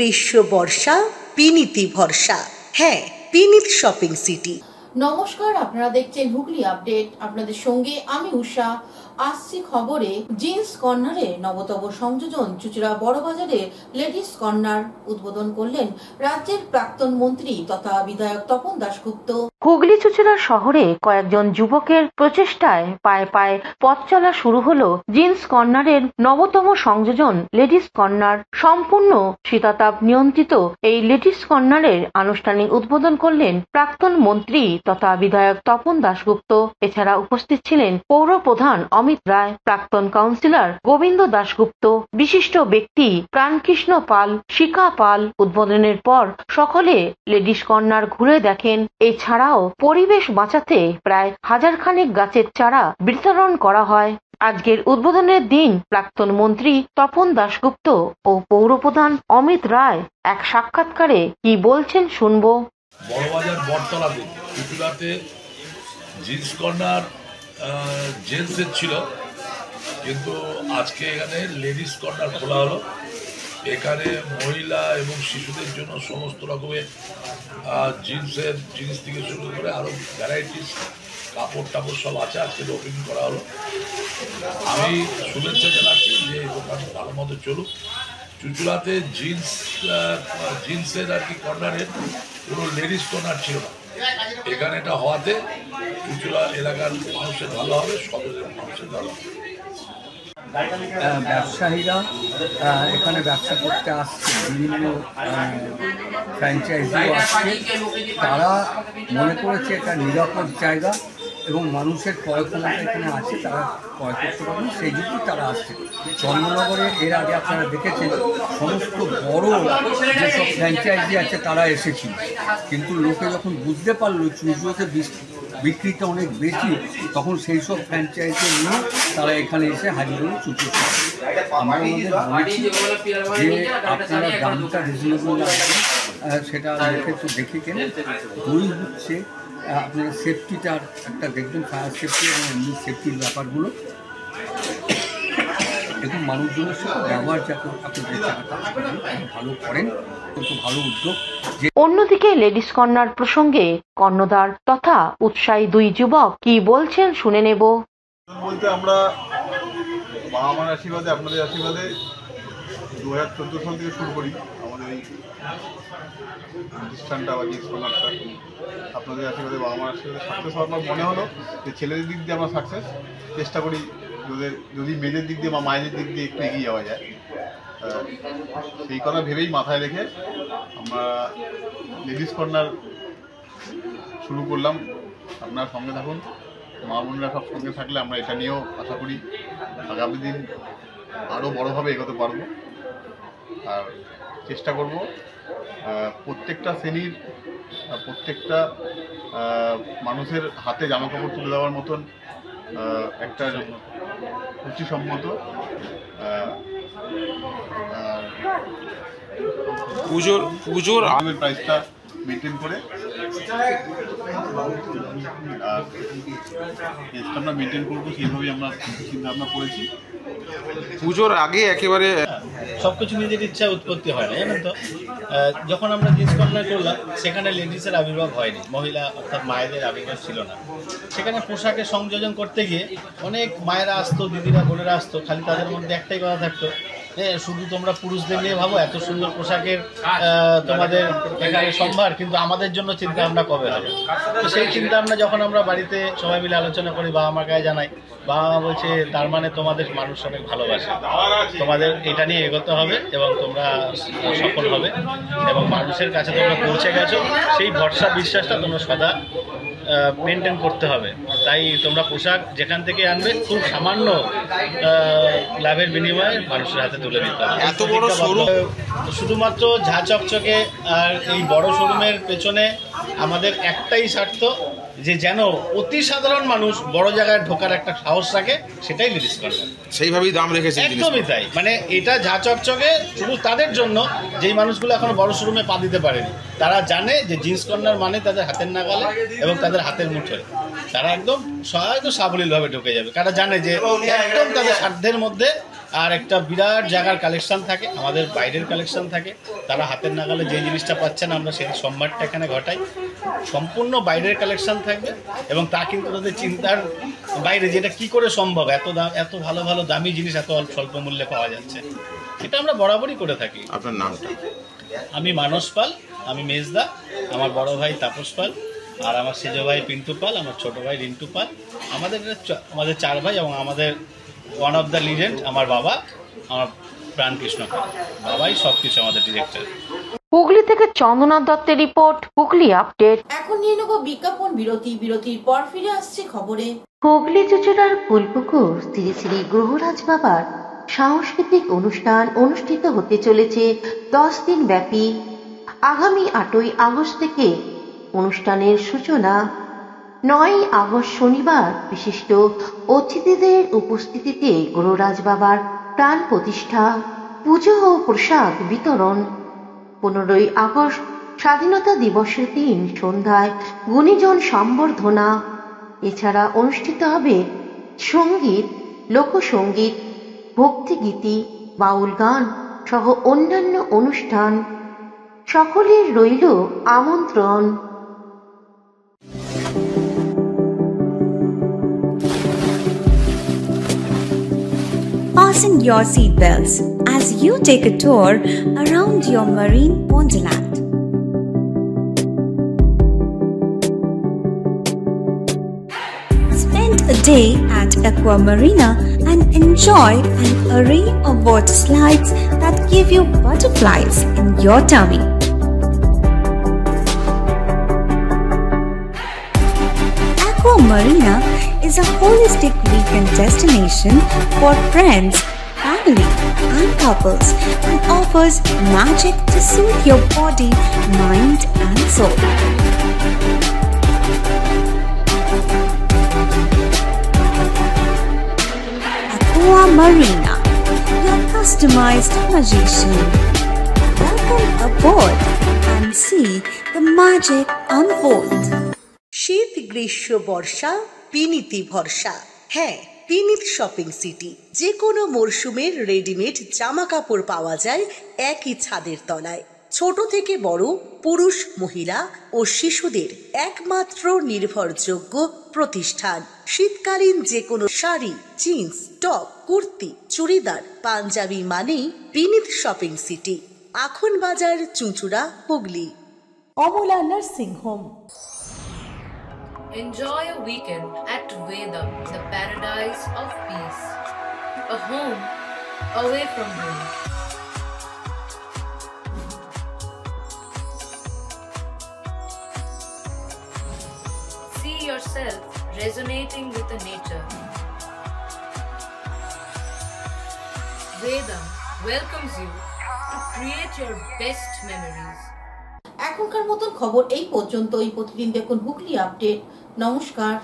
গ্রীষ্ম বর্ষা পিনিতি ভরসা। হ্যাঁ, পিনিত শপিং সিটি। নমস্কার, আপনারা দেখছেন হুগলি আপডেট। আপনাদের সঙ্গে আমি উষা। আসছি খবরে। জিন্স কর্নারে নবতম সংযোজন চুচুড়া বড়বাজারে লেডিস কর্নার উদ্বোধন করলেন রাজ্যের প্রাক্তন মন্ত্রী তথা বিধায়ক তপন দাশগুপ্ত। হুগলি চুচুড়া শহরে কয়েকজন যুবকের প্রচেষ্টায় পায়ে পায়ে পথ চলা শুরু হলো জিন্স কর্নারের নবতম সংযোজন লেডিস কর্নার। সম্পূর্ণ শীতাতাপ নিয়ন্ত্রিত এই লেডিস কর্নারের আনুষ্ঠানিক উদ্বোধন করলেন প্রাক্তন মন্ত্রী তথা বিধায়ক তপন দাশগুপ্ত। এছাড়া উপস্থিত ছিলেন পৌর প্রধান অমিত রায়, প্রাক্তন কাউন্সিলর গোবিন্দ দাশগুপ্ত, বিশিষ্ট ব্যক্তি প্রাণকৃষ্ণ পাল, শিখা পাল। উদ্বোধনের পর সকলে লেডিস কর্নার ঘুরে দেখেন। এছাড়াও পরিবেশ বাঁচাতে প্রায় 1000 খানেক গাছের চারা বিতরণ করা হয়। আজকের উদ্বোধনের দিন প্রাক্তন মন্ত্রী তপন দাশগুপ্ত ও পৌরপ্রধান অমিত রায় এক সাক্ষাৎকারে কি বলছেন শুনবো। বড়বাজার বটতলাতে চুচুড়াতে জিন্স কর্নার জেন্টসের ছিল, কিন্তু আজকে এখানে লেডিস কর্নার খোলা হলো। এখানে মহিলা এবং শিশুদের জন্য সমস্ত রকমের জিন্সের জিনিস থেকে শুরু করে আরও ভ্যারাইটিস কাপড় টাপড় সব আছে। আজকে ওপেনিং করা হলো। আমি শুভেচ্ছা জানাচ্ছি যে এই দোকান ভালো মতো চলুক। চুচুড়াতে জিন্সের আর কি কর্নারের কোনো লেডিস কর্নার ছিল না। এখানে এটা হওয়াতে চুচুড়া এলাকার মানুষের ভালো হবে, সদরের মানুষের ভালো হবে। ব্যবসায়ীরা এখানে ব্যবসা করতে আসছে, বিভিন্ন ফ্র্যাঞ্চাইজিও আসছে। তারা মনে করেছে এটা নিরাপদ জায়গা এবং মানুষের ক্রয় ক্ষমতা এখানে আছে, তারা ক্রয় করতে পারবেন, সেই জন্যই তারা আসছে। চন্দ্রনগরে এর আগে আপনারা দেখেছেন সমস্ত বড় যেসব ফ্র্যাঞ্চাইজি আছে তারা এসেছিল, কিন্তু লোকে যখন বুঝতে পারলো চুচুড়াতে বিক্রিটা অনেক বেশি, তখন সেই সব ফ্র্যাঞ্চাইজি নিয়ে তারা এখানে এসে হাজির হলো চুচুড়া। আমরা বলছি যে আপনারা দামটা রিজনেবল রাখবেন, সেটা লোকে তো দেখে কেনেন। দই হচ্ছে আপনার সেফটিটার একটা দেখবেন, ফায়ার সেফটি এবং এমনি সেফটির ব্যাপারগুলো দেখুন। মানুষজনের সাথে ব্যবহার যাতে আপনাদের জায়গাটা ভালো করেন, কিন্তু ভালো উদ্যোগ। অন্যদিকে লেডিস কর্নার প্রসঙ্গে কর্ণধার তথা উৎসাহী দুই যুবক কি বলছেন শুনে নেব। বলতে আমরা বাবা মার আশীর্বাদে, আপনাদের আশীর্বাদে 2014 সাল থেকে শুরু করি আমাদের এই প্রতিষ্ঠানটা বা জিন্স কর্নারটা। আপনাদের আশীর্বাদে, বাবা মার আশীর্বাদে সাকসেস হওয়ার পর মনে হলো যে ছেলেদের দিক দিয়ে আমরা সাকসেস চেষ্টা করি, যদি মেয়েদের দিক দিয়ে বা মায়েদের দিক দিয়ে একটু এগিয়ে যাওয়া যায়, সেই কথা ভেবেই মাথায় রেখে আমরা লেডিস কর্নার শুরু করলাম। আপনার সঙ্গে থাকুন, মা বোনরা সব সঙ্গে থাকলে আমরা এটা নিয়েও আশা করি আগামী দিন আরও বড়োভাবে এগোতে পারবো। আর চেষ্টা করব প্রত্যেকটা শ্রেণীর, প্রত্যেকটা মানুষের হাতে জামা কাপড় তুলে দেওয়ার মতন একটা রুচিসম্মত পুজোর প্রাইসটা মেনটেন করে আর আমরা মেনটেন করবো, সেইভাবেই আমরা চিন্তা ভাবনা করেছি। পুজোর আগে একেবারে সব কিছু নিজের ইচ্ছা উৎপত্তি হয় না, জানেন তো। যখন আমরা জিন্স কর্নার করলাম সেখানে লেডিসের আবির্ভাব হয়নি, মহিলা অর্থাৎ মায়েদের আবির্ভাব ছিল না। সেখানে পোশাকের সংযোজন করতে গিয়ে অনেক মায়েরা আসতো, দিদিরা বোনেরা আসতো, খালি তাদের মধ্যে একটাই কথা থাকতো, শুধু তোমরা পুরুষদের নিয়ে ভাবো, এত সুন্দর পোশাকের তোমাদের এখানে সম্ভার, কিন্তু আমাদের জন্য চিন্তা ভাবনা কবে হবে। তো সেই চিন্তা ভাবনা যখন আমরা বাড়িতে সবাই মিলে আলোচনা করি, বাবা মার কাছে জানাই, বাবা মা বলছে তার মানে তোমাদের মানুষ অনেক ভালোবাসে, তোমাদের এটা নিয়ে এগোতে হবে এবং তোমরা সফল হবে এবং মানুষের কাছে তোমরা পৌঁছে গেছো, সেই ভরসা বিশ্বাসটা তোমরা সদা মেনটেন করতে হবে। তাই তোমরা পোশাক যেখান থেকে আনবে খুব সামান্য লাভের বিনিময়ে মানুষের হাতে তুলে দিতে হবে। এত বড় শোরুম, শুধুমাত্র ঝা চকচকে আর এই বড় শোরুমের পেছনে আমাদের একটাই স্বার্থ, যে যেন অতি সাধারণ মানুষ বড় জায়গায় ঢোকার একটা সাহস রাখে, সেটাই লেডিস কর্নার। সেইভাবেই দাম রেখেছে, একদমই তাই। মানে এটা ঝা চকচকে শুধু তাদের জন্য যেই মানুষগুলো এখনো বড় শোরুমে পা দিতে পারেনি, তারা জানে যে জিন্স কর্নার মানে তাদের হাতের নাগালে এবং তাদের হাতের মুঠোয়, তারা একদম সহায়তা সাবলীলভাবে ঢুকে যাবে। তারা জানে যে একদম তাদের সাধ্যের মধ্যে আর একটা বিরাট জায়গার কালেকশন থাকে, আমাদের বাইরের কালেকশন থাকে। তারা হাতের নাগালে যে জিনিসটা পাচ্ছেন আমরা সেই সম্মানটা এখানে ঘটাই। সম্পূর্ণ বাইরের কালেকশন থাকবে এবং তা কিন্তু তাদের চিন্তার বাইরে, যেটা কি করে সম্ভব এত ভালো ভালো দামি জিনিস এত স্বল্প মূল্যে পাওয়া যাচ্ছে। এটা আমরা বরাবরই করে থাকি। আপনার নামটা? আমি মানস পাল, আমি মেজদা, আমার বড় ভাই তাপস পাল, আর আমার সেজ ভাই পিন্টু পাল, আমার ছোট ভাই রিন্টু পাল। আমাদের 4 ভাই এবং আমাদের ওয়ান অফ দ্য লিজেন্ড আমার বাবা, আমার প্রাণকৃষ্ণ পাল। বাবাই সব কিছু আমাদের ডিরেক্টর। হুগলি থেকে চন্দ্রনাথ দত্তের রিপোর্ট, হুগলি আপডেট। এখন নিয়ে নেব বিজ্ঞাপন বিরতি। বিরতির পর ফিরে আসছে খবরে। হুগলি চুচুড়ার ফুলপুকুর শ্রী শ্রী গ্রহরাজ বাবার সাংস্কৃতিক অনুষ্ঠান অনুষ্ঠিত হতে চলেছে 10 দিন ব্যাপী। আগামী 8ই আগস্ট থেকে অনুষ্ঠানের সূচনা। 9ই আগস্ট শনিবার বিশিষ্ট অতিথিদের উপস্থিতিতে গ্রহরাজ বাবার প্রাণ প্রতিষ্ঠা, পুজো ও প্রসাদ বিতরণ। 15ই আগস্ট স্বাধীনতা দিবসের দিন সন্ধ্যায় গুণীজন সম্বর্ধনা। এছাড়া অনুষ্ঠিত হবে সঙ্গীত, লোকসঙ্গীত, ভক্তিগীতি, বাউল গান সহ অন্যান্য অনুষ্ঠান। সকলের রইল আমন্ত্রণ। Fasten your seatbelts as you take a tour around your marine wonderland. Spend a day at Aqua Marina and enjoy an array of water slides that give you butterflies in your tummy. Aqua Marina is a holistic weekend destination for friends, family, and couples and offers magic to soothe your body, mind, and soul. Aqua Marina, your customized magician. Welcome aboard and see the magic unfold. শীত, গ্রীষ্ম, বর্ষা, বিনীতি ভরসা। হ্যাঁ, বিনীত shopping city. যে কোনো মরশুমের readymade জামা কাপড় পাওয়া যায় একই ছাদের তলায়। ছোট থেকে বড়, পুরুষ, মহিলা ও শিশুদের একমাত্র নির্ভরযোগ্য প্রতিষ্ঠান। শীতকালীন যে কোনো শাড়ি, জিন্স, টপ, কুর্তি, চুড়িদার, পাঞ্জাবি মানেই Vineet shopping city. Akhan Bazar, Chuchura, Hooghly. Amala nursing home. Enjoy a weekend at Vedam, the paradise of peace. A home away from home. See yourself resonating with the nature. Vedam welcomes you to create your best memories. এখনকার মতন খবর এই পর্যন্তই। প্রতিদিন দেখুন Hooghly update. নমস্কার।